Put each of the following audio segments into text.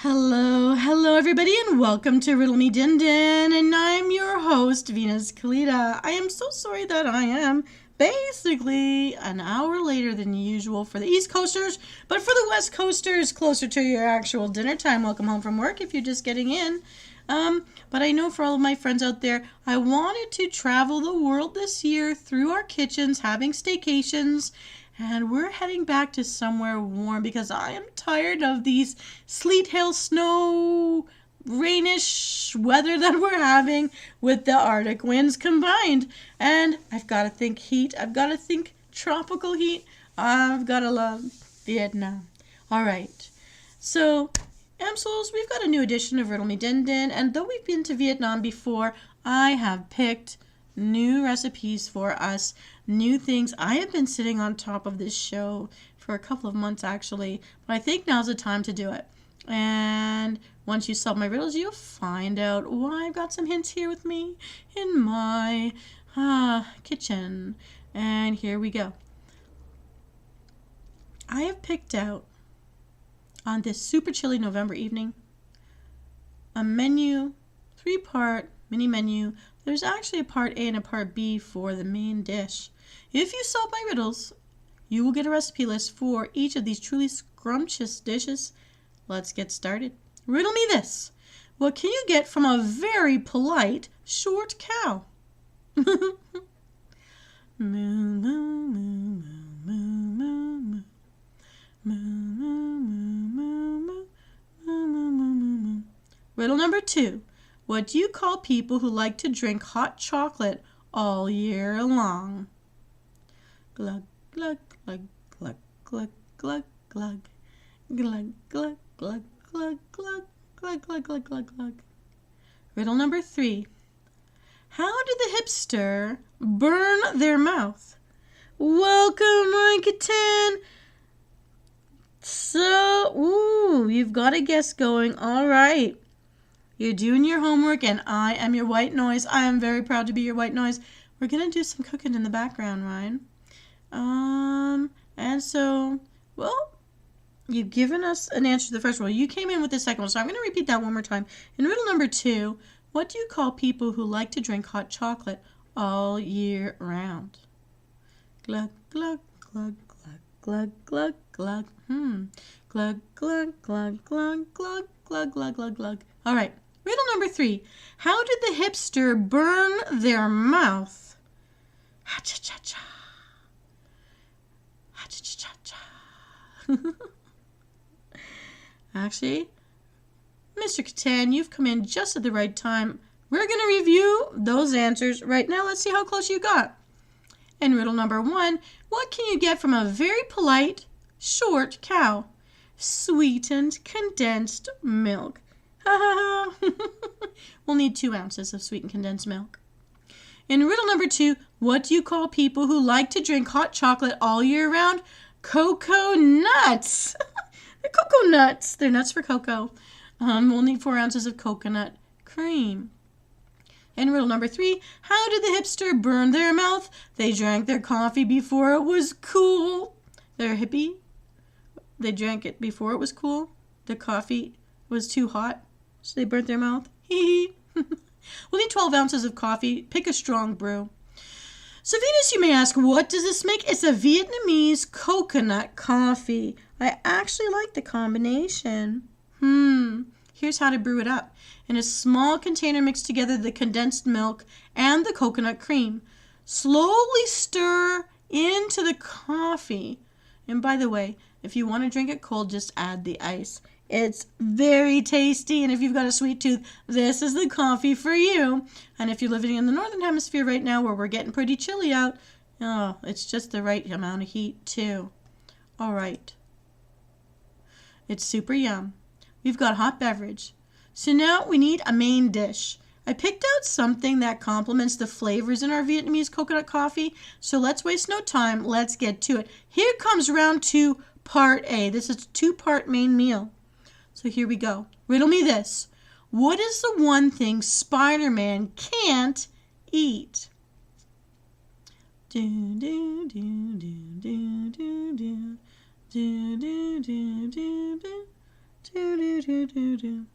Hello everybody, and welcome to Riddle Me Din Din, and I'm your host, Venus Kalita. I am so sorry that I am basically an hour later than usual for the East Coasters, but for the West Coasters, closer to your actual dinner time. Welcome home from work if you're just getting in. But I know for all of my friends out there, I wanted to travel the world this year through our kitchens, having staycations, and we're heading back to somewhere warm because I am tired of these sleet, hail, snow, rainish weather that we're having with the Arctic winds combined. And I've got to think heat. I've got to think tropical heat. I've got to love Vietnam. All right. So, Msouls, we've got a new edition of Riddle Me Din Din. And though we've been to Vietnam before, I have picked new recipes for us, new things. I have been sitting on top of this show for a couple of months actually, but I think now's the time to do it. And once you solve my riddles, you'll find out why. I've got some hints here with me in my kitchen. And here we go. I have picked out on this super chilly November evening a menu, 3-part mini menu. There's actually a part A and a part B for the main dish. If you solve my riddles, you will get a recipe list for each of these truly scrumptious dishes. Let's get started. Riddle me this. What can you get from a very polite short cow? Moo, moo, moo, moo, moo, moo, moo. Riddle number 2. What do you call people who like to drink hot chocolate all year long? Glug, glug, glug, glug, glug, glug, glug. Glug, glug, glug, glug, glug, glug, glug, glug, glug, glug. Riddle number 3. How did the hipster burn their mouth? Welcome, Rankin. So, you've got a guess going. All right. You're doing your homework, and I am your white noise. I am very proud to be your white noise. We're going to do some cooking in the background, Ryan. And so, well, you've given us an answer to the first one. You came in with the second one, so I'm going to repeat that one more time. In riddle number 2, what do you call people who like to drink hot chocolate all year round? Glug, glug, glug, glug, glug, glug, glug. Glug, glug, glug, glug, glug, glug, glug, glug, glug. All right. Riddle number 3. How did the hipster burn their mouth? Ha-cha-cha-cha. Ha-cha-cha-cha. Actually, Mr. Catan, you've come in just at the right time. We're going to review those answers right now. Let's see how close you got. And riddle number 1. What can you get from a very polite, short cow? Sweetened condensed milk. We'll need 2 ounces of sweetened condensed milk. In riddle number 2, what do you call people who like to drink hot chocolate all year round? Cocoa nuts. They're cocoa nuts. They're nuts for cocoa. We'll need 4 ounces of coconut cream. In riddle number 3, how did the hipster burn their mouth? They drank their coffee before it was cool. They're hippie. They drank it before it was cool. The coffee was too hot, so they burnt their mouth. Hee hee. We'll need 12 ounces of coffee. Pick a strong brew. So Venus, you may ask, what does this make? It's a Vietnamese coconut coffee. I actually like the combination. Here's how to brew it up. In a small container, mix together the condensed milk and the coconut cream. Slowly stir into the coffee. And by the way, if you want to drink it cold, just add the ice. It's very tasty, and if you've got a sweet tooth, this is the coffee for you. And if you're living in the northern hemisphere right now where we're getting pretty chilly out, it's just the right amount of heat too. All right. It's super yum. We've got hot beverage. So now we need a main dish. I picked out something that complements the flavors in our Vietnamese coconut coffee, so let's waste no time. Let's get to it. Here comes round 2, part A. This is a 2-part main meal. So here we go. Riddle me this. What is the one thing Spider-Man can't eat? Do, do, do, do, do, do, do, do, do, do, do, do, Do, do, do, do, do.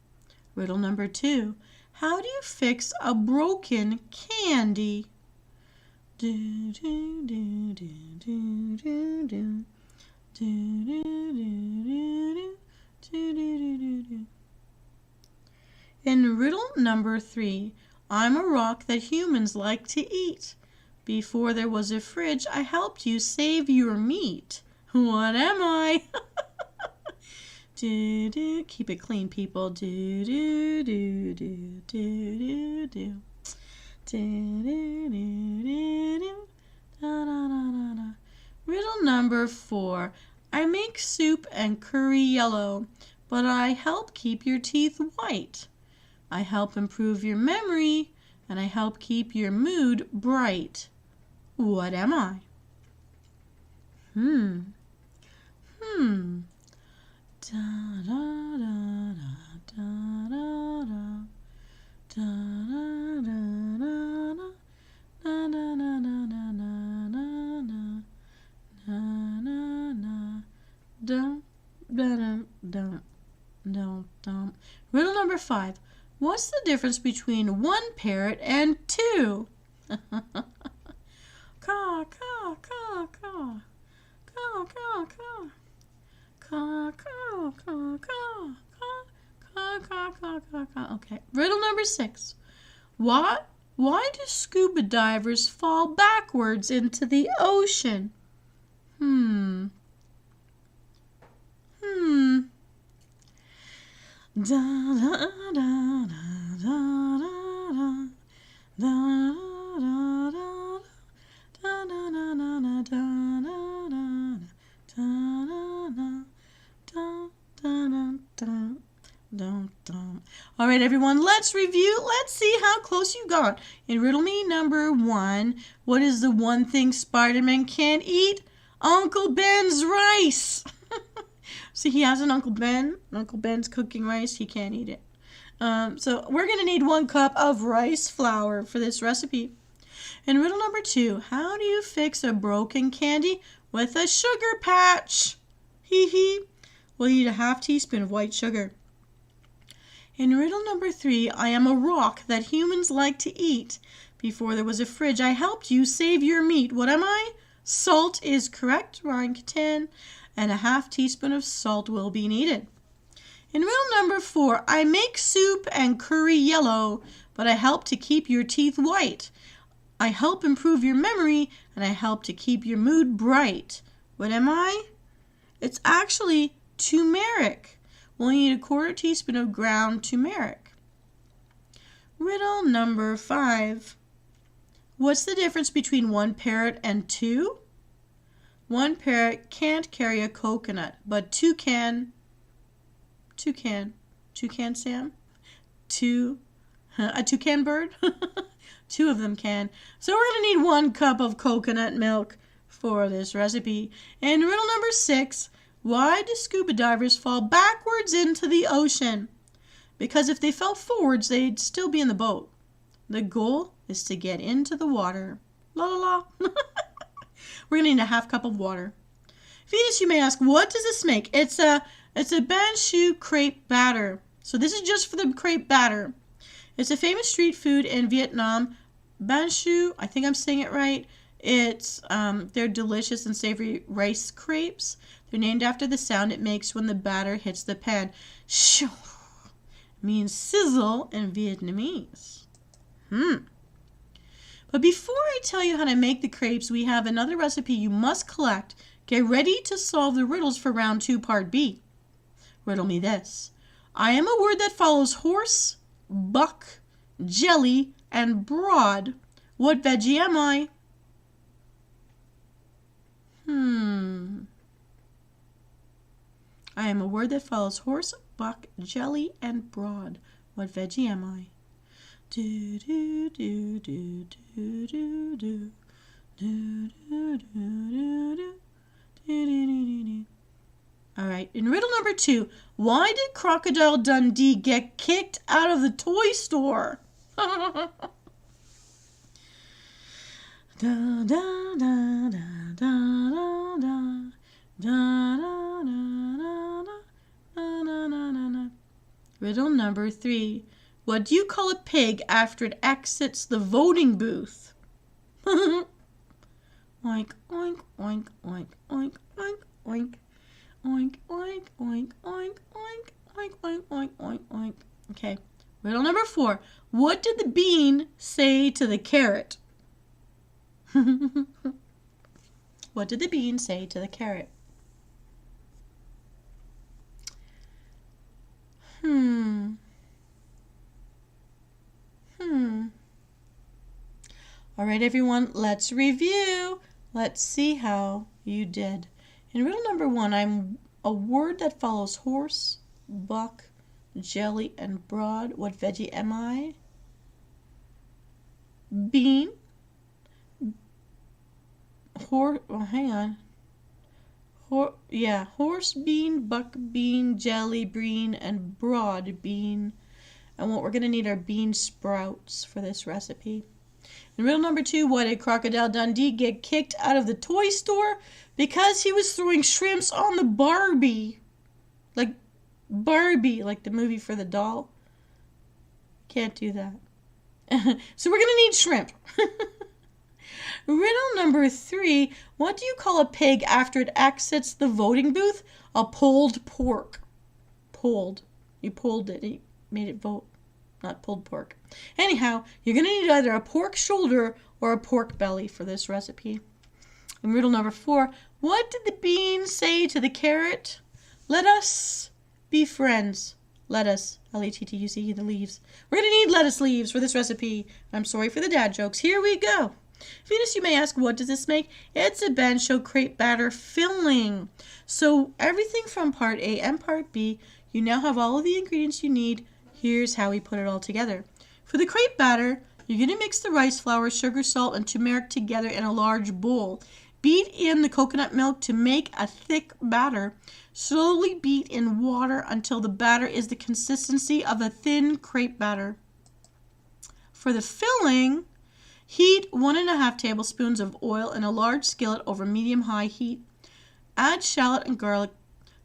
Riddle number 2. How do you fix a broken candy? Do, do, do, do, do, do, do. Do, do, do, do, do, do, do, do. In riddle number 3, I'm a rock that humans like to eat. Before there was a fridge, I helped you save your meat. What am I? Do, do. Keep it clean, people. Do, do, do, do, do, do, do. Do, do, do, do, do. Da, da, da, da, da. Riddle number 4. I make soup and curry yellow, but I help keep your teeth white. I help improve your memory, and I help keep your mood bright. What am I? Da da da da da da da da da da da da. Riddle number 5. What's the difference between one parrot and two? Caw, caw, caw, caw. Caw, caw, caw. Caw, caw, caw, caw. Caw, caw, caw, caw, caw. Okay. Riddle number 6. Why do scuba divers fall backwards into the ocean? Da da da da da da da. All right, everyone, let's review. Let's see how close you got. In Riddle Me number 1, what is the one thing Spider-Man can't eat? Uncle Ben's rice. See, he has an Uncle Ben. Uncle Ben's cooking rice. He can't eat it. So we're going to need 1 cup of rice flour for this recipe. In riddle number 2, how do you fix a broken candy with a sugar patch? Hee hee. We'll need a ½ teaspoon of white sugar. In riddle number 3, I am a rock that humans like to eat. Before there was a fridge, I helped you save your meat. What am I? Salt is correct, Ryan Catan, and a ½ teaspoon of salt will be needed. In riddle number 4, I make soup and curry yellow, but I help to keep your teeth white. I help improve your memory, and I help to keep your mood bright. What am I? It's actually turmeric. We'll need a ½ teaspoon of ground turmeric. Riddle number 5. What's the difference between one parrot and two? One parrot can't carry a coconut, but two can. Two can, Sam? A toucan bird? 2 of them can. So we're going to need 1 cup of coconut milk for this recipe. And riddle number 6, why do scuba divers fall backwards into the ocean? Because if they fell forwards, they'd still be in the boat. The goal is to get into the water. La la la. We're going to need a ½ cup of water. Venus, you may ask, what does this make? It's a Banchu crepe batter. So this is just for the crepe batter. It's a famous street food in Vietnam. Banchu, I think I'm saying it right. They're delicious and savory rice crepes. They're named after the sound it makes when the batter hits the pan. Shoo means sizzle in Vietnamese. But before I tell you how to make the crepes, we have another recipe you must collect. Get ready to solve the riddles for round 2, part B. Riddle me this. I am a word that follows horse, buck, jelly, and broad. What veggie am I? I am a word that follows horse, buck, jelly, and broad. What veggie am I? Do do do do do do do do do do do do. All right, in riddle number 2, why did Crocodile Dundee get kicked out of the toy store? Da da da da da da da da da da da da da da da Riddle number 3. What do you call a pig after it exits the voting booth? Oink, oink, oink, oink, oink, oink, oink. Oink, oink, oink, oink, oink, oink, oink, oink, oink, oink. Okay. Riddle number 4. What did the bean say to the carrot? What did the bean say to the carrot? All right, everyone, let's review. Let's see how you did. In riddle number 1, I'm a word that follows horse, buck, jelly, and broad. What veggie am I? Bean. Hang on. Horse bean, buck bean, jelly bean, and broad bean. And what we're going to need are bean sprouts for this recipe. In riddle number 2, why did Crocodile Dundee get kicked out of the toy store? Because he was throwing shrimps on the Barbie. Like Barbie, like the movie for the doll. Can't do that. So we're going to need shrimp. Riddle number 3, what do you call a pig after it exits the voting booth? A pulled pork. Pulled. You pulled it. You made it vote. Not pulled pork. Anyhow, you're going to need either a pork shoulder or a pork belly for this recipe. In riddle number 4, what did the bean say to the carrot? Let us be friends. Lettuce. L-E-T-T-U-C-E, the leaves. We're going to need lettuce leaves for this recipe. I'm sorry for the dad jokes. Here we go. Venus, you may ask, what does this make? It's a bancho crepe batter filling. So everything from part A and part B, you now have all of the ingredients you need. Here's how we put it all together. For the crepe batter, you're going to mix the rice flour, sugar, salt, and turmeric together in a large bowl. Beat in the coconut milk to make a thick batter. Slowly beat in water until the batter is the consistency of a thin crepe batter. For the filling, heat 1½ tablespoons of oil in a large skillet over medium-high heat. Add shallot and garlic.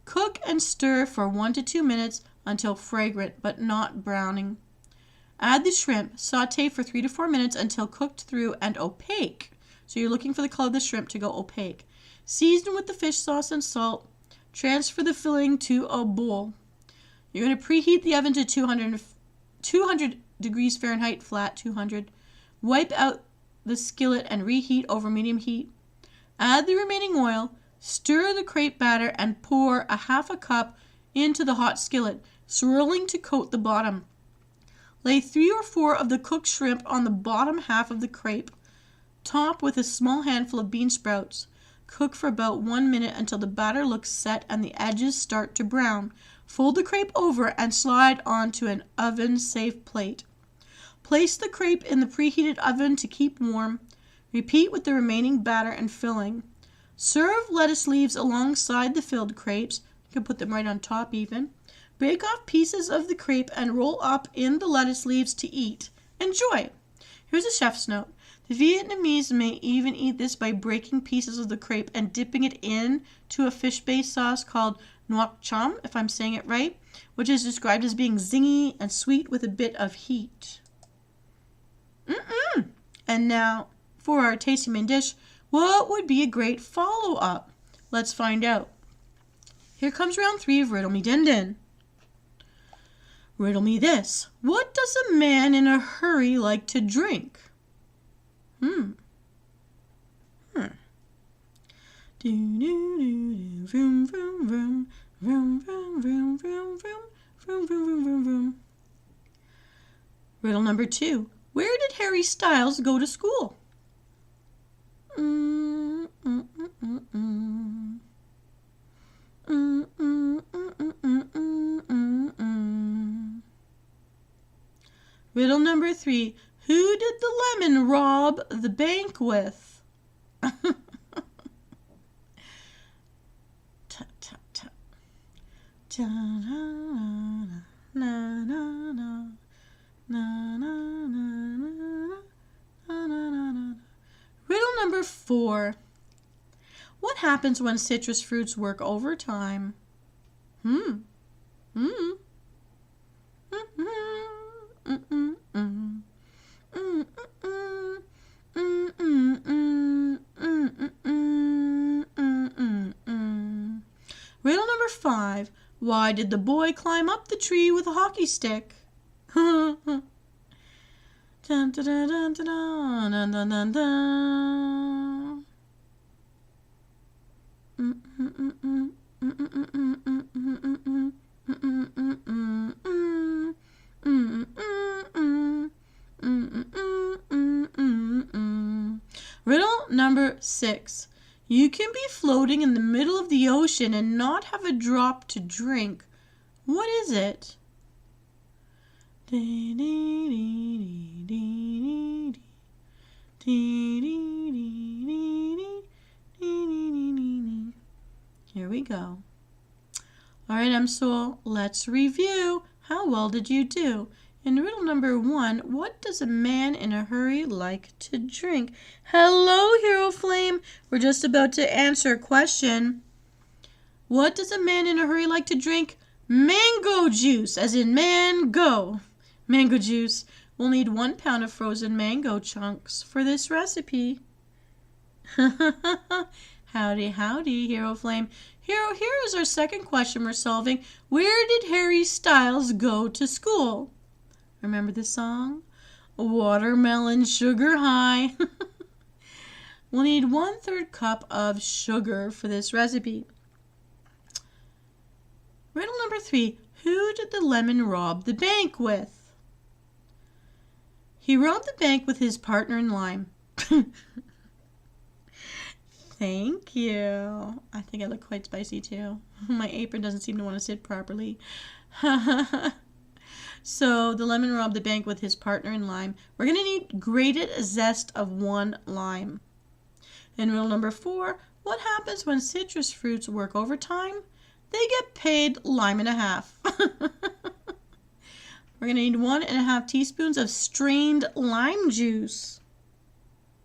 Cook and stir for 1 to 2 minutes until fragrant but not browning. Add the shrimp. Saute for 3 to 4 minutes until cooked through and opaque. So you're looking for the color of the shrimp to go opaque. Season with the fish sauce and salt. Transfer the filling to a bowl. You're going to preheat the oven to 200 degrees Fahrenheit, flat 200. Wipe out the skillet and reheat over medium heat. Add the remaining oil. Stir the crepe batter and pour a ½ cup into the hot skillet, swirling to coat the bottom. Lay 3 or 4 of the cooked shrimp on the bottom half of the crepe. Top with a small handful of bean sprouts. Cook for about 1 minute until the batter looks set and the edges start to brown. Fold the crepe over and slide onto an oven-safe plate. Place the crepe in the preheated oven to keep warm. Repeat with the remaining batter and filling. Serve lettuce leaves alongside the filled crepes. You can put them right on top even. Break off pieces of the crepe and roll up in the lettuce leaves to eat. Enjoy! Here's a chef's note. The Vietnamese may even eat this by breaking pieces of the crepe and dipping it into a fish-based sauce called nuoc cham, if I'm saying it right, which is described as being zingy and sweet with a bit of heat. And now, for our tasty main dish, what would be a great follow-up? Let's find out. Here comes round 3 of Riddle Me Din Din. Riddle me this. What does a man in a hurry like to drink? Vroom, vroom, vroom, vroom, vroom, vroom, vroom, vroom, vroom, vroom, vroom, vroom. Riddle number 2. Where did Harry Styles go to school? Riddle number 3. Who did the lemon rob the bank with? Riddle number 4. What happens when citrus fruits work overtime? Riddle number 5. Why did the boy climb up the tree with a hockey stick? Dun, dun, dun, dun, dun, dun, dun, dun, dun. Riddle number 6. You can be floating in the middle of the ocean and not have a drop to drink. What is it? Here we go. All right, Msoul, let's review. How well did you do? In riddle number 1, what does a man in a hurry like to drink? Hello, Hero Flame. We're just about to answer a question. What does a man in a hurry like to drink? Mango juice, as in mango. Mango juice. We'll need 1 pound of frozen mango chunks for this recipe. Howdy, howdy, Hero Flame. Here is our second question we're solving. Where did Harry Styles go to school? Remember the song? Watermelon Sugar High. We'll need 1/3 cup of sugar for this recipe. Riddle number 3. Who did the lemon rob the bank with? He robbed the bank with his partner in lime. Thank you. I think I look quite spicy too. My apron doesn't seem to want to sit properly. So the lemon robbed the bank with his partner in lime. We're going to need grated zest of 1 lime. In riddle number 4, what happens when citrus fruits work overtime? They get paid lime and a half. We're going to need 1½ teaspoons of strained lime juice.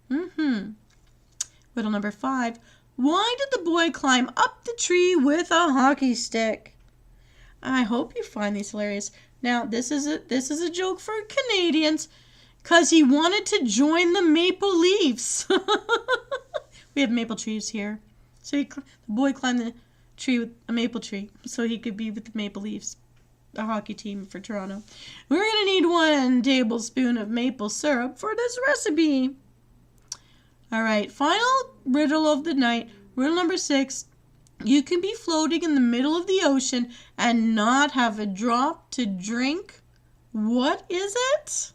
Riddle number 5. Why did the boy climb up the tree with a hockey stick? I hope you find these hilarious. Now, this is a joke for Canadians, because he wanted to join the Maple Leafs. We have maple trees here. So the boy climbed the tree with a maple tree so he could be with the Maple Leafs, the hockey team for Toronto. We're going to need 1 tablespoon of maple syrup for this recipe. All right, final riddle of the night. Riddle number 6. You can be floating in the middle of the ocean and not have a drop to drink. What is it?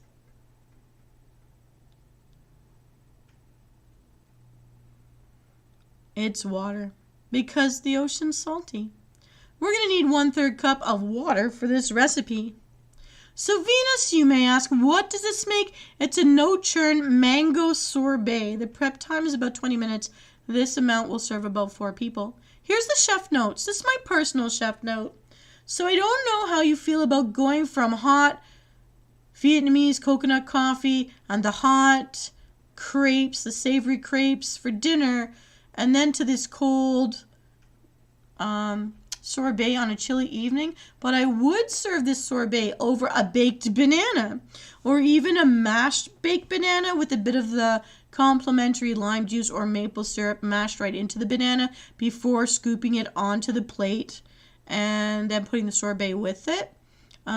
It's water, because the ocean's salty. We're going to need 1/3 cup of water for this recipe. So Venus, you may ask, what does this make? It's a no-churn mango sorbet. The prep time is about 20 minutes. This amount will serve about 4 people. Here's the chef notes. This is my personal chef note. So I don't know how you feel about going from hot Vietnamese coconut coffee and the hot crepes, the savory crepes for dinner, and then to this cold sorbet on a chilly evening, but I would serve this sorbet over a baked banana, or even a mashed baked banana with a bit of the complimentary lime juice or maple syrup mashed right into the banana before scooping it onto the plate and then putting the sorbet with it.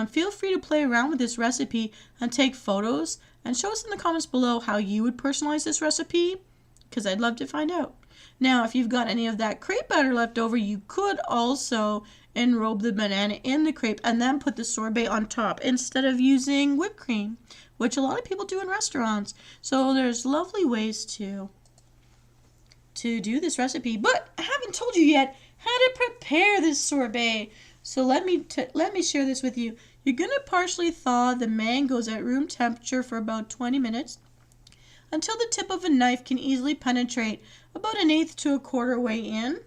Feel free to play around with this recipe and take photos and show us in the comments below how you would personalize this recipe, because I'd love to find out. Now, if you've got any of that crepe batter left over, you could also enrobe the banana in the crepe and then put the sorbet on top instead of using whipped cream, which a lot of people do in restaurants. So there's lovely ways to do this recipe. But I haven't told you yet how to prepare this sorbet. So let me share this with you. You're going to partially thaw the mangoes at room temperature for about 20 minutes until the tip of a knife can easily penetrate about 1/8 to 1/4 way in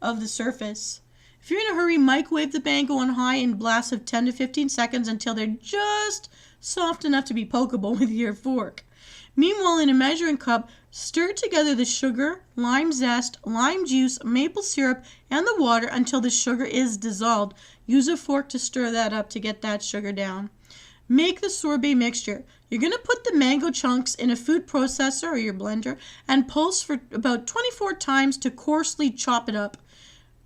of the surface. If you're in a hurry, microwave the mango on high in blasts of 10 to 15 seconds until they're just soft enough to be pokeable with your fork. Meanwhile, in a measuring cup, Stir together the sugar, lime zest, lime juice, maple syrup, and the water until the sugar is dissolved. Use a fork to stir that up to get that sugar down. Make the sorbet mixture. You're going to put the mango chunks in a food processor or your blender and pulse for about 24 times to coarsely chop it up.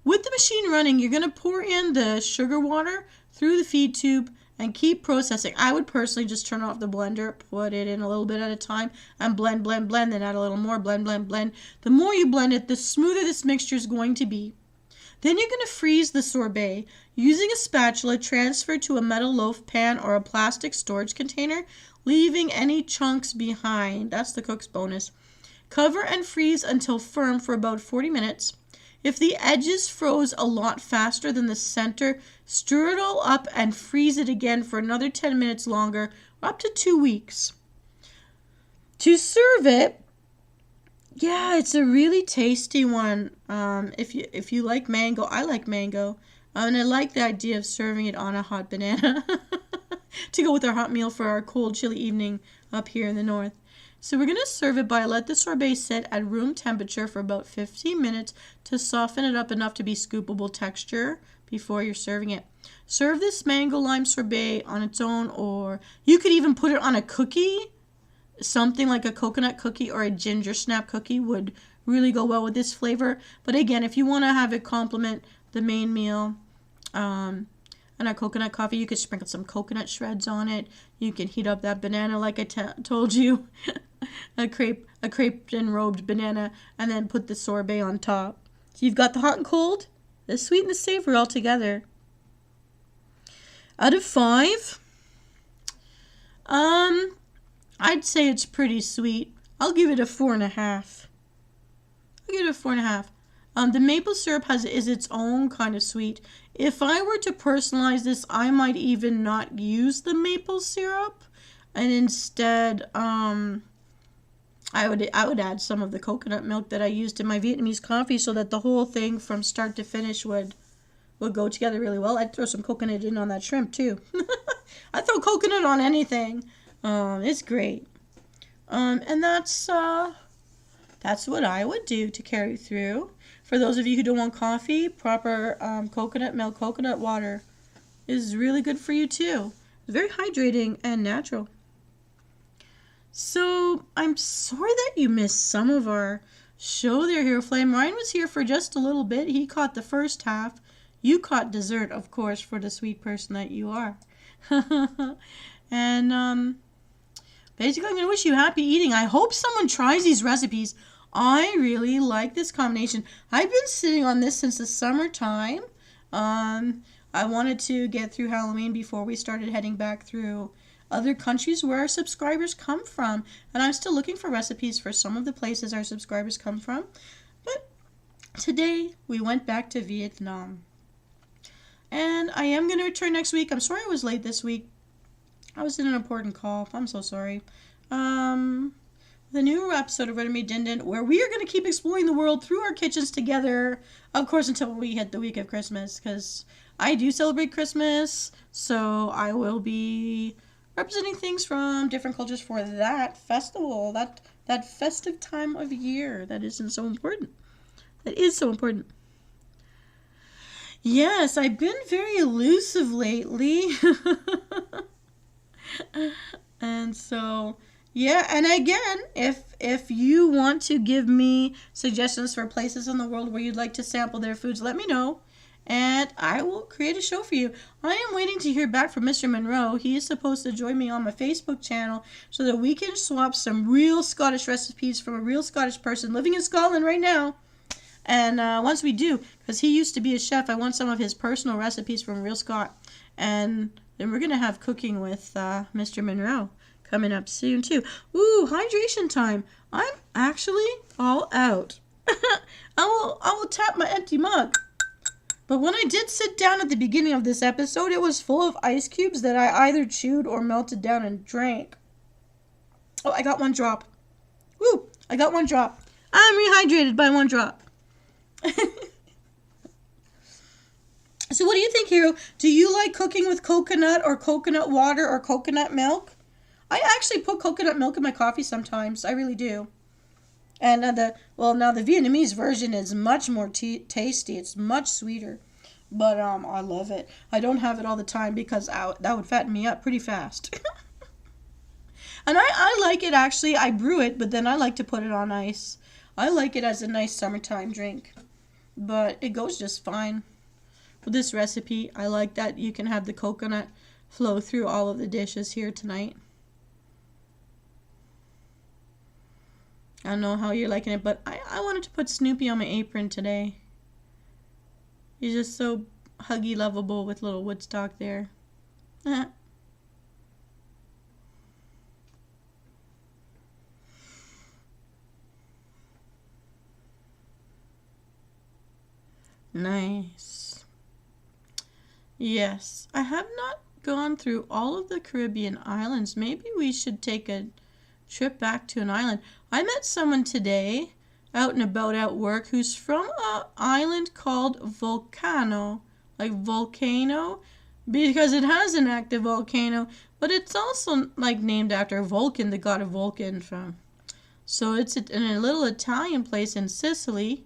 With the machine running, you're going to pour in the sugar water through the feed tube and keep processing. I would personally just turn off the blender, put it in a little bit at a time, and blend, then add a little more, blend. The more you blend it, the smoother this mixture is going to be. Then you're going to freeze the sorbet. Using a spatula, transfer to a metal loaf pan or a plastic storage container, leaving any chunks behind. That's the cook's bonus. Cover and freeze until firm for about 40 minutes. If the edges froze a lot faster than the center, stir it all up and freeze it again for another 10 minutes longer, up to 2 weeks. To serve it, yeah, it's a really tasty one. If you like mango, I like mango. And I like the idea of serving it on a hot banana to go with our hot meal for our cold, chilly evening up here in the north. So we're going to serve it by let the sorbet sit at room temperature for about 15 minutes to soften it up enough to be scoopable texture before you're serving it. Serve this mango lime sorbet on its own, or you could even put it on a cookie. Something like a coconut cookie or a ginger snap cookie would really go well with this flavor. But again, if you want to have it complement the main meal and our coconut coffee, you could sprinkle some coconut shreds on it. You can heat up that banana like I told you, a creped and robed banana, and then put the sorbet on top. So you've got the hot and cold, the sweet and the savory all together. Out of 5, I'd say it's pretty sweet. I'll give it a 4.5. The maple syrup is its own kind of sweet. If I were to personalize this, I might even not use the maple syrup, and instead, I would add some of the coconut milk that I used in my Vietnamese coffee, so that the whole thing from start to finish would go together really well. I'd throw some coconut in on that shrimp too. I throw coconut on anything. It's great. And that's what I would do to carry through. For those of you who don't want coffee, proper coconut milk, coconut water is really good for you too. It's very hydrating and natural. So I'm sorry that you missed some of our show there, Hero Flame. Ryan was here for just a little bit. He caught the first half. You caught dessert, of course, for the sweet person that you are. And basically, I'm going to wish you happy eating. I hope someone tries these recipes. I really like this combination. I've been sitting on this since the summertime. I wanted to get through Halloween before we started heading back through other countries where our subscribers come from. And I'm still looking for recipes for some of the places our subscribers come from. But today, we went back to Vietnam. And I am going to return next week. I'm sorry I was late this week. I was in an important call. I'm so sorry. The new episode of Riddle Me Din Din, where we are going to keep exploring the world through our kitchens together, of course, until we hit the week of Christmas, because I do celebrate Christmas, so I will be representing things from different cultures for that festival, that festive time of year that isn't so important. That is so important. Yes, I've been very elusive lately. And so, yeah, and again, if you want to give me suggestions for places in the world where you'd like to sample their foods, let me know, and I will create a show for you. I am waiting to hear back from Mr. Monroe. He is supposed to join me on my Facebook channel so that we can swap some real Scottish recipes from a real Scottish person living in Scotland right now. And once we do, because he used to be a chef, I want some of his personal recipes from a real Scot. And then we're going to have cooking with Mr. Monroe coming up soon, too. Ooh, hydration time. I'm actually all out. I will tap my empty mug. But when I did sit down at the beginning of this episode, it was full of ice cubes that I either chewed or melted down and drank. Oh, I got one drop. Woo, I got one drop. I'm rehydrated by one drop. So what do you think, Hero? Do you like cooking with coconut or coconut water or coconut milk? I actually put coconut milk in my coffee sometimes. I really do. And now the Vietnamese version is much more tasty. It's much sweeter. But I love it. I don't have it all the time because that would fatten me up pretty fast. And I like it actually. I brew it, but then I like to put it on ice. I like it as a nice summertime drink. But it goes just fine. With this recipe, I like that you can have the coconut flow through all of the dishes here tonight. I don't know how you're liking it, but I wanted to put Snoopy on my apron today. He's just so huggy lovable with little Woodstock there. Nice. Yes, I have not gone through all of the Caribbean islands. Maybe we should take a trip back to an island. I met someone today out and about at work who's from an island called Volcano, like volcano, because it has an active volcano, but it's also like named after Vulcan, the god of Vulcan. So it's in a little Italian place in Sicily,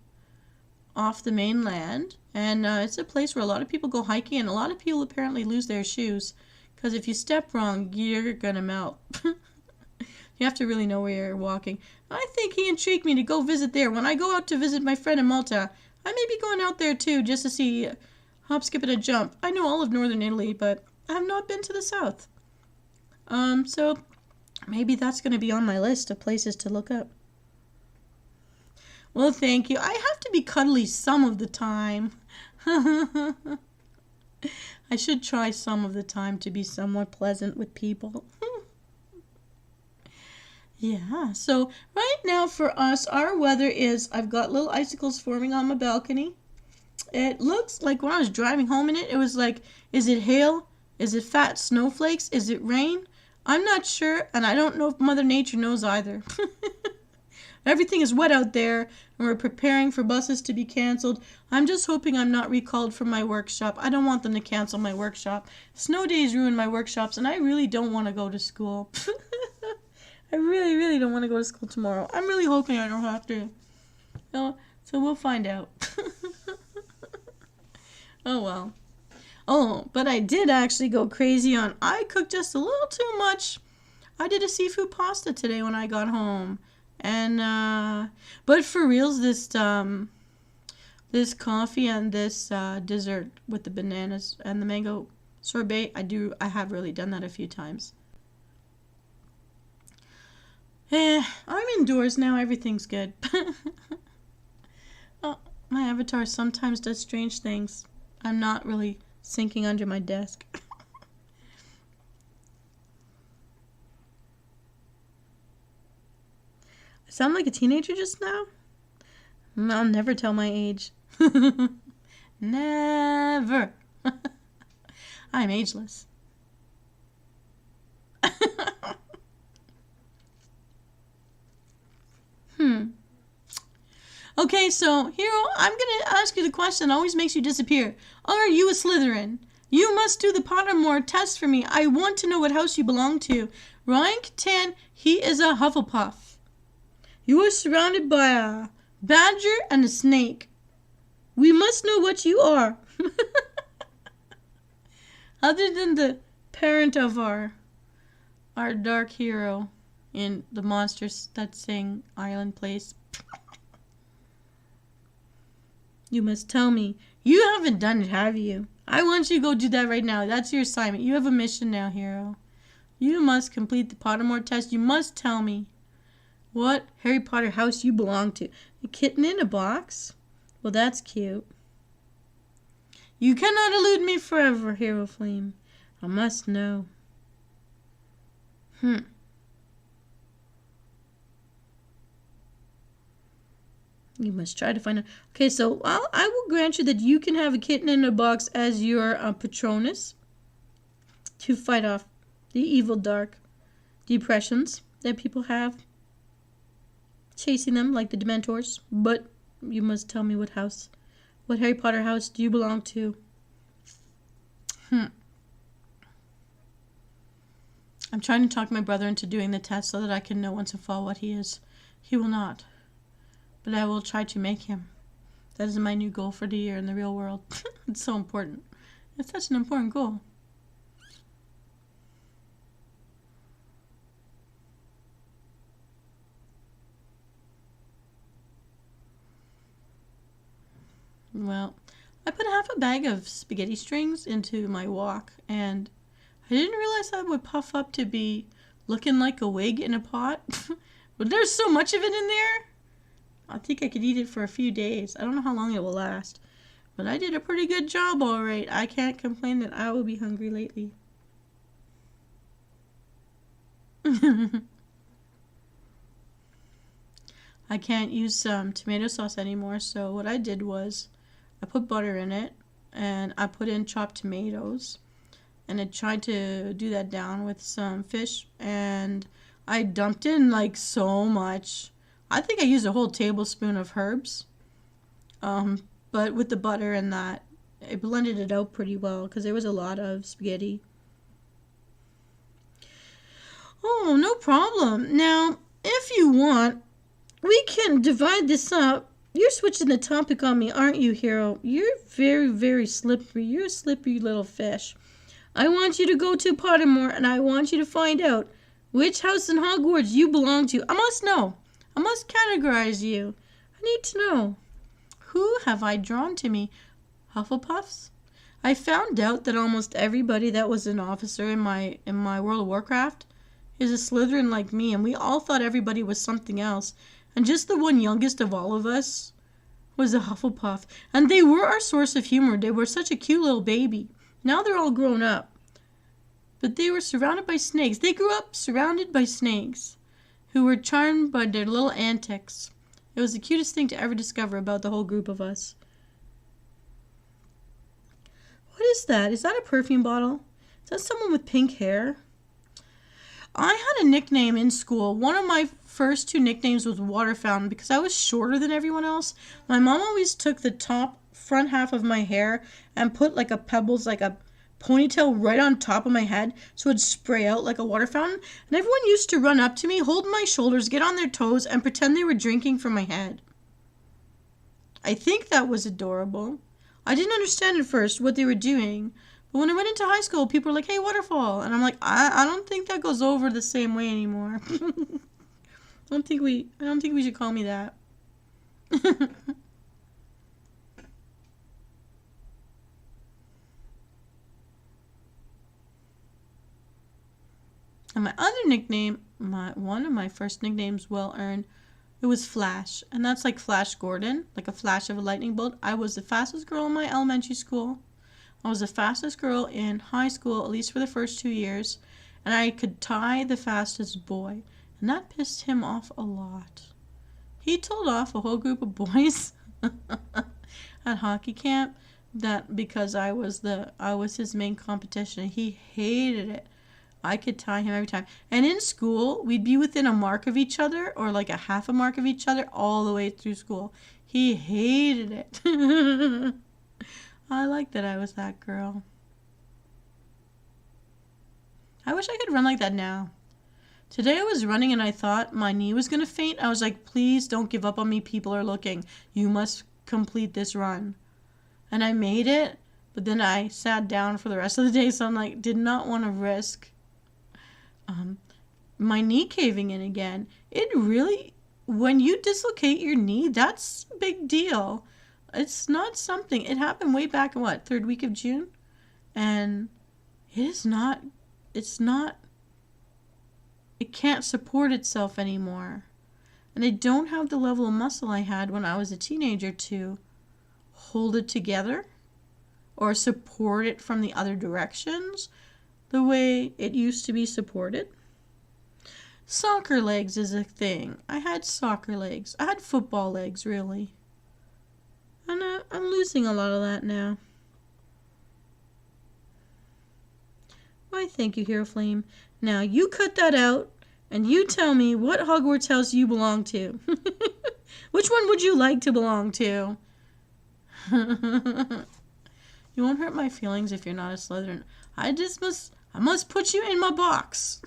off the mainland, and it's a place where a lot of people go hiking, and a lot of people apparently lose their shoes, because if you step wrong, you're gonna melt. You have to really know where you're walking. I think he intrigued me to go visit there. When I go out to visit my friend in Malta, I may be going out there too, just to see hop, skip, and a jump. I know all of northern Italy, but I have not been to the south. So maybe that's going to be on my list of places to look up. Well, thank you. I have to be cuddly some of the time. I should try some of the time to be somewhat pleasant with people. Yeah, so right now for us, our weather is, I've got little icicles forming on my balcony. It looks like when I was driving home in it, it was like, is it hail? Is it fat snowflakes? Is it rain? I'm not sure, and I don't know if Mother Nature knows either. Everything is wet out there, and we're preparing for buses to be canceled. I'm just hoping I'm not recalled from my workshop. I don't want them to cancel my workshop. Snow days ruin my workshops, and I really don't want to go to school. I really, really don't want to go to school tomorrow. I'm really hoping I don't have to. So we'll find out. Oh, well. Oh, but I did actually go crazy on, I cooked just a little too much. I did a seafood pasta today when I got home. And, but for reals, this coffee and this dessert with the bananas and the mango sorbet, I have really done that a few times. I'm indoors now. Everything's good. Oh, my avatar sometimes does strange things. I'm not really sinking under my desk. I sound like a teenager just now? I'll never tell my age. Never. I'm ageless. Okay, so Hero, I'm going to ask you the question that always makes you disappear. Are you a Slytherin? You must do the Pottermore test for me. I want to know what house you belong to. Rank 10, he is a Hufflepuff. You are surrounded by a badger and a snake. We must know what you are. Other than the parent of our dark hero in the Monsters That Sing Island place. You must tell me. You haven't done it, have you? I want you to go do that right now. That's your assignment. You have a mission now, hero. You must complete the Pottermore test. You must tell me what Harry Potter house you belong to. A kitten in a box? Well, that's cute. You cannot elude me forever, Hero Flame. I must know. You must try to find out. Okay, so I will grant you that you can have a kitten in a box as your Patronus to fight off the evil dark depressions that people have chasing them like the Dementors. But you must tell me what Harry Potter house do you belong to? I'm trying to talk my brother into doing the test so that I can know once and for all what he is. He will not. but I will try to make him. That is my new goal for the year in the real world. It's so important. It's such an important goal. Well, I put half a bag of spaghetti strings into my wok, and I didn't realize that would puff up to be looking like a wig in a pot. But there's so much of it in there. I think I could eat it for a few days. I don't know how long it will last. But I did a pretty good job, all right. I can't complain that I will be hungry lately. I can't use tomato sauce anymore, so what I did was I put butter in it, and I put in chopped tomatoes, and I tried to do that down with some fish, and I dumped in like so much. I think I used a whole tablespoon of herbs, but with the butter and that, it blended it out pretty well because there was a lot of spaghetti. Oh, no problem. Now, if you want, we can divide this up. You're switching the topic on me, aren't you, Hero? You're very, very slippery. You're a slippery little fish. I want you to go to Pottermore, and I want you to find out which house in Hogwarts you belong to. I must know. I must categorize you. I need to know. Who have I drawn to me? Hufflepuffs? I found out that almost everybody that was an officer in my World of Warcraft is a Slytherin like me, and we all thought everybody was something else. And just the one youngest of all of us was a Hufflepuff. And they were our source of humor. They were such a cute little baby. Now they're all grown up. But they were surrounded by snakes. They grew up surrounded by snakes who were charmed by their little antics. It was the cutest thing to ever discover about the whole group of us. What is that? Is that a perfume bottle? Is that someone with pink hair? I had a nickname in school. One of my first two nicknames was Water Fountain because I was shorter than everyone else. My mom always took the top front half of my hair and put like a pebbles, like a ponytail right on top of my head so it'd spray out like a water fountain. And everyone used to run up to me, hold my shoulders, get on their toes, and pretend they were drinking from my head. I think that was adorable. I didn't understand at first what they were doing. But when I went into high school, people were like, hey, waterfall. And I'm like, I don't think that goes over the same way anymore. I don't think we should call me that. And my other nickname, one of my first nicknames, well earned, it was Flash. And that's like Flash Gordon, like a flash of a lightning bolt. I was the fastest girl in my elementary school. I was the fastest girl in high school, at least for the first 2 years. And I could tie the fastest boy. And that pissed him off a lot. He told off a whole group of boys at hockey camp that because I was his main competition. He hated it. I could tie him every time. And in school, we'd be within a mark of each other or like a half a mark of each other all the way through school. He hated it. I like that I was that girl. I wish I could run like that now. Today I was running and I thought my knee was going to faint. I was like, please don't give up on me. People are looking. You must complete this run. And I made it, but then I sat down for the rest of the day. So I'm like, did not want to risk my knee caving in again. It really, when you dislocate your knee, that's a big deal. It's not something, it happened way back in third week of June? And it can't support itself anymore. And I don't have the level of muscle I had when I was a teenager to hold it together or support it from the other directions the way it used to be supported. Soccer legs is a thing. I had soccer legs. I had football legs, really. And I'm losing a lot of that now. Why, thank you, Hero Flame. Now, you cut that out, and you tell me what Hogwarts house you belong to. Which one would you like to belong to? You won't hurt my feelings if you're not a Slytherin. I must put you in my box.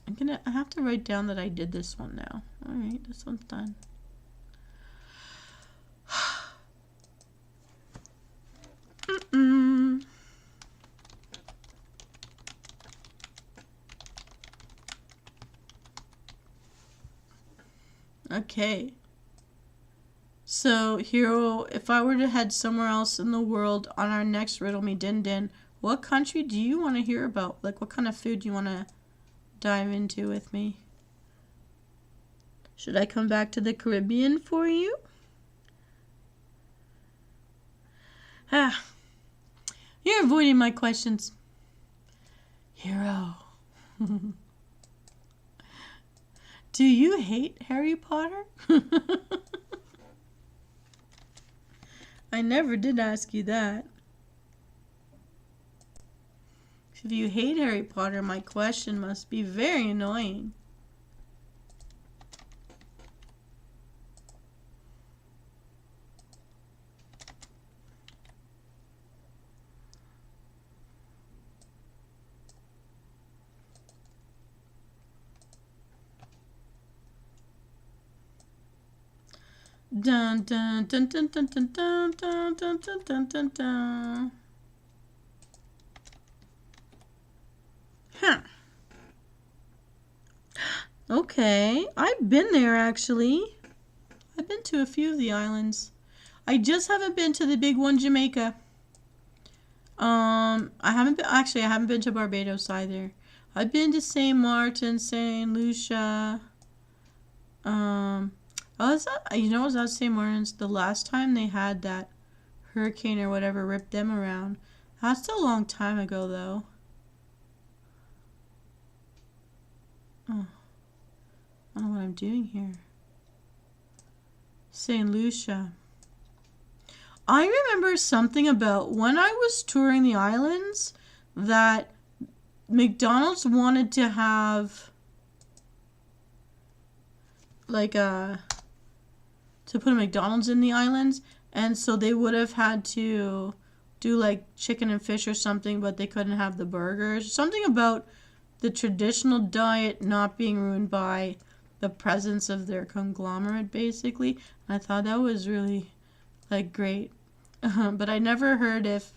I have to write down that I did this one now. Alright, this one's done. Okay. So, Hero, if I were to head somewhere else in the world on our next Riddle Me Din Din, what country do you want to hear about? Like, what kind of food do you want to dive into with me? Should I come back to the Caribbean for you? Ah, you're avoiding my questions. Hero. Do you hate Harry Potter? I never did ask you that. If you hate Harry Potter, my question must be very annoying. Dun dun dun dun dun dun dun dun dun dun dun dun dun. Huh. Okay, I've been there actually. I've been to a few of the islands. I just haven't been to the big one, Jamaica. I haven't been to Barbados either. I've been to St. Martin, St. Lucia. I was at St. Martin's the last time they had that hurricane or whatever ripped them around. That's a long time ago, though. Oh, I don't know what I'm doing here. St. Lucia. I remember something about when I was touring the islands that McDonald's wanted to have like to put a McDonald's in the islands, and so they would have had to do like chicken and fish or something, but they couldn't have the burgers. Something about the traditional diet not being ruined by the presence of their conglomerate, basically. And I thought that was really like great, but I never heard if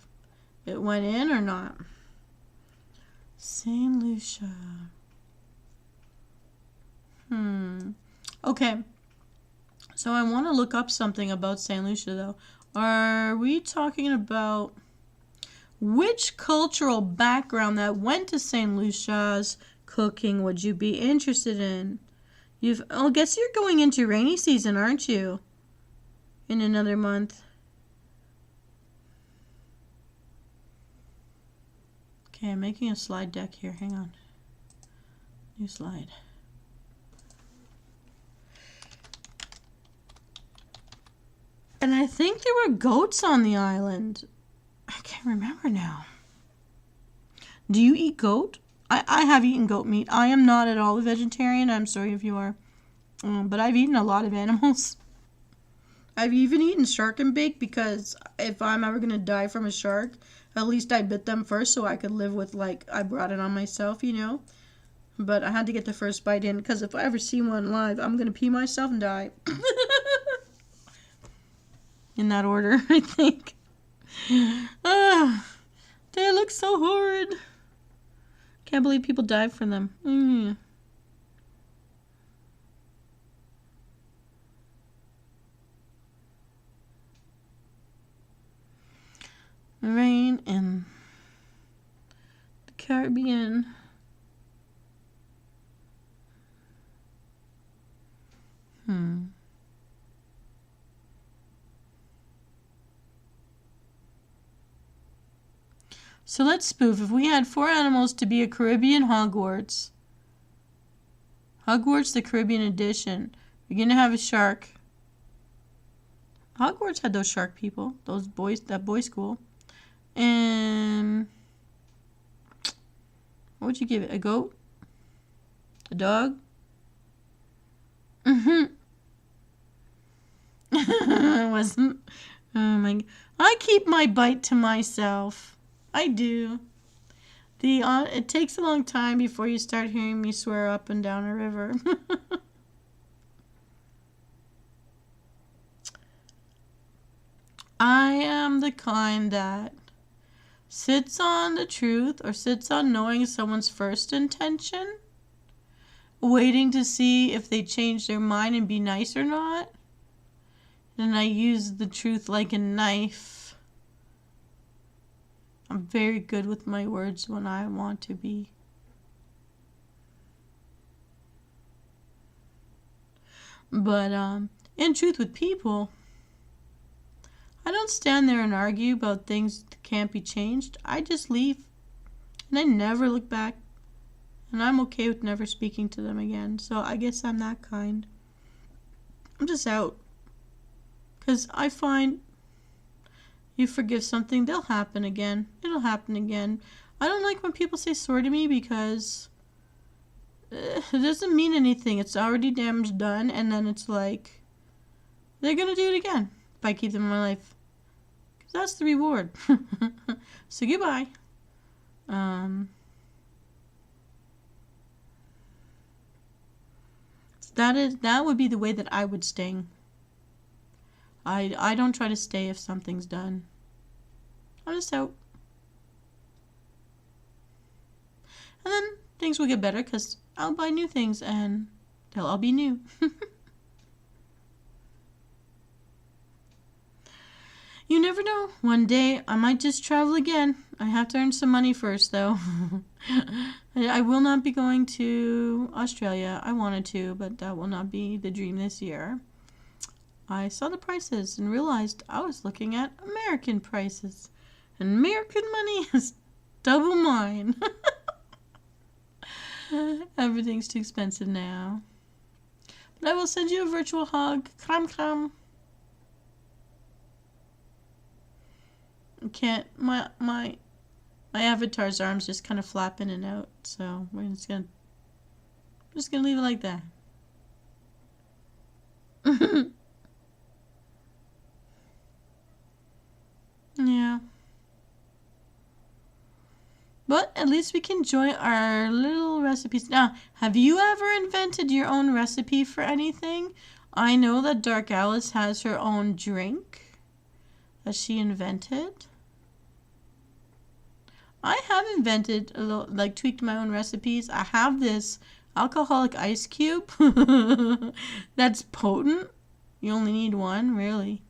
it went in or not. St. Lucia. Okay. So I want to look up something about St. Lucia, though. Are we talking about which cultural background that went to St. Lucia's cooking would you be interested in? I guess you're going into rainy season, aren't you? In another month. Okay, I'm making a slide deck here. Hang on. New slide. And I think there were goats on the island. I can't remember now. Do you eat goat? I have eaten goat meat. I am not at all a vegetarian. I'm sorry if you are. But I've eaten a lot of animals. I've even eaten shark and bake because if I'm ever going to die from a shark, at least I bit them first so I could live with, like, I brought it on myself, you know. But I had to get the first bite in because if I ever see one live, I'm going to pee myself and die. In that order, I think. They look so horrid. Can't believe people died for them. Rain in the Caribbean. So let's spoof. If we had 4 animals to be a Caribbean Hogwarts. Hogwarts, the Caribbean edition. You're going to have a shark. Hogwarts had those shark people. Those boys, that boy school. And what would you give it? A goat? A dog? It wasn't. Oh my. I keep my bite to myself. I do. It takes a long time before you start hearing me swear up and down a river. I am the kind that sits on the truth or sits on knowing someone's first intention, waiting to see if they change their mind and be nice or not. And I use the truth like a knife. I'm very good with my words when I want to be. But in truth with people, I don't stand there and argue about things that can't be changed. I just leave. And I never look back. And I'm okay with never speaking to them again. So I guess I'm that kind. I'm just out. Because I find you forgive something, they'll happen again. It'll happen again. I don't like when people say sorry to me because it doesn't mean anything. It's already damage done. And then it's like, they're going to do it again if I keep them in my life. Because that's the reward. So goodbye. That would be the way that I would sting. I don't try to stay if something's done. I'm just out. And then things will get better because I'll buy new things and they'll all be new. You never know. One day I might just travel again. I have to earn some money first though. I will not be going to Australia. I wanted to, but that will not be the dream this year. I saw the prices and realized I was looking at American prices. And American money is double mine. Everything's too expensive now. But I will send you a virtual hug. Kram kram. I can't, my avatar's arms just kind of flap in and out. So we're just gonna leave it like that. Yeah. But at least we can enjoy our little recipes. Now, have you ever invented your own recipe for anything? I know that Dark Alice has her own drink that she invented. I have invented, like tweaked my own recipes. I have this alcoholic ice cube that's potent. You only need one, really.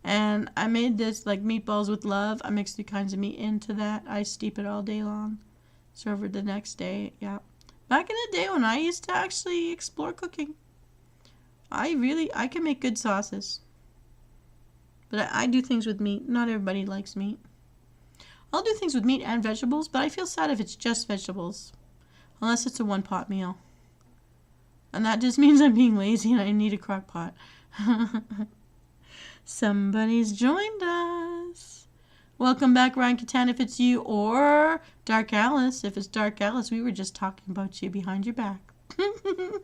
And I made this like meatballs with love. I mixed 3 kinds of meat into that. I steep it all day long. Serve it the next day. Yeah. Back in the day when I used to actually explore cooking, I can make good sauces. But I do things with meat. Not everybody likes meat. I'll do things with meat and vegetables, but I feel sad if it's just vegetables. Unless it's a one-pot meal. And that just means I'm being lazy and I need a crock pot. Somebody's joined us. Welcome back, Ryan Catan, if it's you, or Dark Alice. If it's Dark Alice, we were just talking about you behind your back. I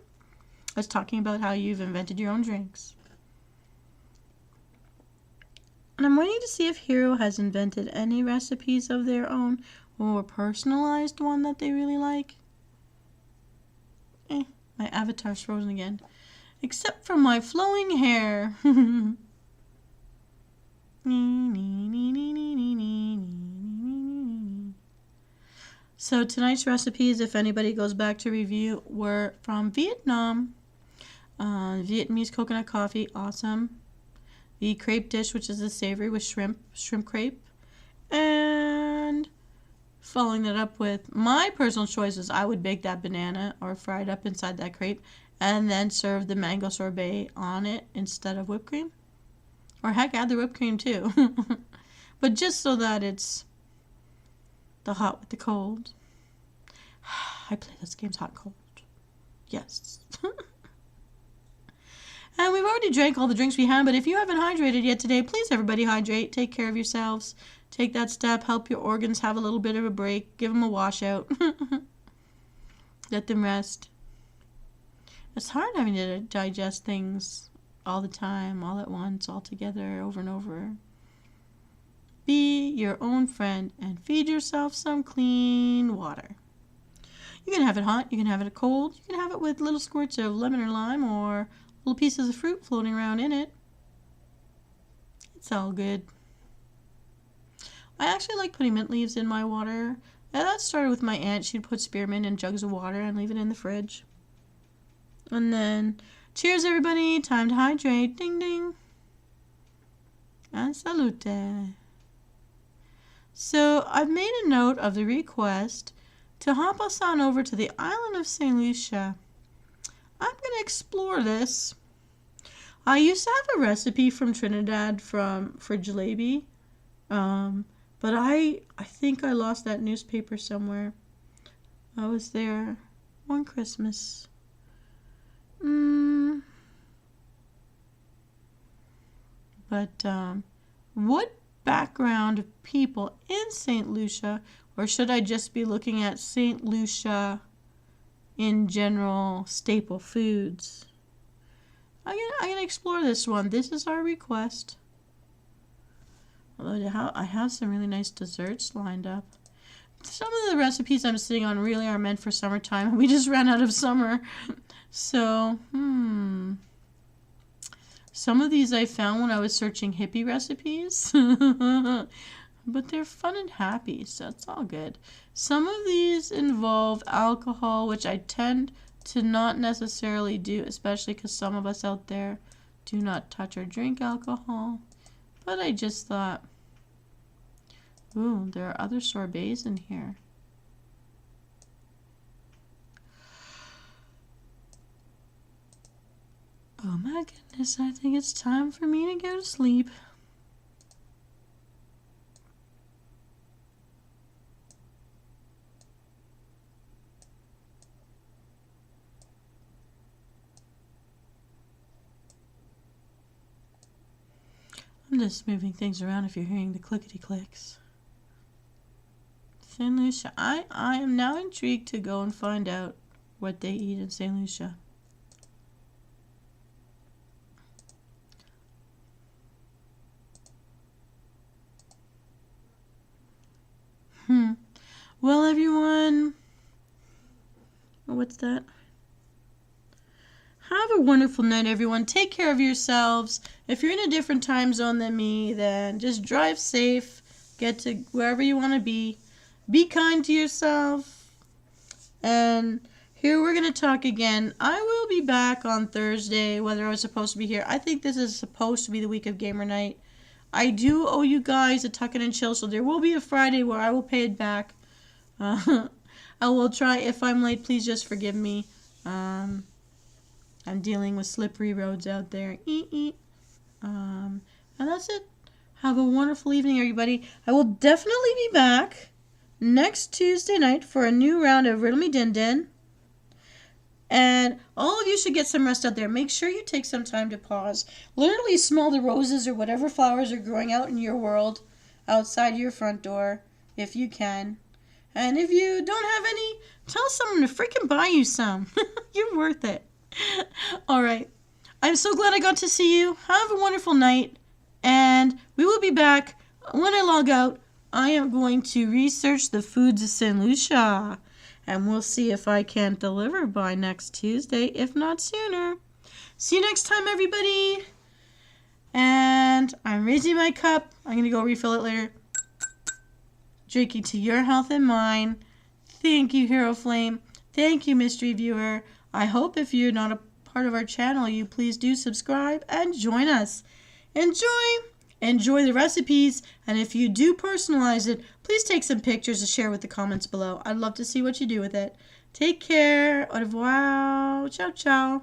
was talking about how you've invented your own drinks. And I'm waiting to see if Hero has invented any recipes of their own or a personalized one that they really like. My avatar's frozen again. Except for my flowing hair. So tonight's recipes, if anybody goes back to review, were from Vietnam. Vietnamese coconut coffee, awesome. The crepe dish, which is the savory with shrimp crepe. And following that up with my personal choices, I would bake that banana or fry it up inside that crepe and then serve the mango sorbet on it instead of whipped cream. Or heck, add the whipped cream too. But just so that it's the hot with the cold. I play those games hot and cold. Yes. And we've already drank all the drinks we had, but if you haven't hydrated yet today, please everybody hydrate. Take care of yourselves. Take that step. Help your organs have a little bit of a break. Give them a washout. Let them rest. It's hard having to digest things all the time, all at once, all together, over and over. Be your own friend and feed yourself some clean water. You can have it hot, you can have it cold, you can have it with little squirts of lemon or lime or little pieces of fruit floating around in it. It's all good. I actually like putting mint leaves in my water. And that started with my aunt. She'd put spearmint in jugs of water and leave it in the fridge. And then, cheers everybody. Time to hydrate. Ding ding. And salute. So I've made a note of the request to hop us on over to the island of St. Lucia. I'm going to explore this. I used to have a recipe from Trinidad for jalebi. But I think I lost that newspaper somewhere. I was there one Christmas. But what background of people in St. Lucia, or should I just be looking at St. Lucia in general staple foods? I'm gonna explore this one. This is our request. Although I have some really nice desserts lined up. Some of the recipes I'm sitting on really are meant for summertime. We just ran out of summer. So, some of these I found when I was searching hippie recipes. But they're fun and happy, so it's all good. Some of these involve alcohol, which I tend to not necessarily do, especially because some of us out there do not touch or drink alcohol. But I just thought, ooh, there are other sorbets in here. Oh my goodness, I think it's time for me to go to sleep. I'm just moving things around if you're hearing the clickety-clicks. St. Lucia. I am now intrigued to go and find out what they eat in St. Lucia. Well, everyone, what's that? Have a wonderful night, everyone. Take care of yourselves. If you're in a different time zone than me, then just drive safe. Get to wherever you want to be. Be kind to yourself. And here we're going to talk again. I will be back on Thursday, whether I was supposed to be here. I think this is supposed to be the week of Gamer Night. I do owe you guys a tuck and chill, so there will be a Friday where I will pay it back. I will try. If I'm late, please just forgive me. I'm dealing with slippery roads out there. And that's it. Have a wonderful evening, everybody. I will definitely be back next Tuesday night for a new round of Riddle Me Din Din. And all of you should get some rest out there. Make sure you take some time to pause. Literally smell the roses or whatever flowers are growing out in your world outside your front door, if you can. And if you don't have any, tell someone to freaking buy you some. You're worth it. All right. I'm so glad I got to see you. Have a wonderful night. And we will be back. When I log out, I am going to research the foods of St. Lucia. And we'll see if I can deliver by next Tuesday, if not sooner. See you next time, everybody. And I'm raising my cup. I'm going to go refill it later. Drinking to your health and mine. Thank you, Hero Flame. Thank you, Mystery Viewer. I hope if you're not a part of our channel, you please do subscribe and join us. Enjoy the recipes, and if you do personalize it, please take some pictures to share with the comments below. I'd love to see what you do with it. Take care. Au revoir. Ciao, ciao.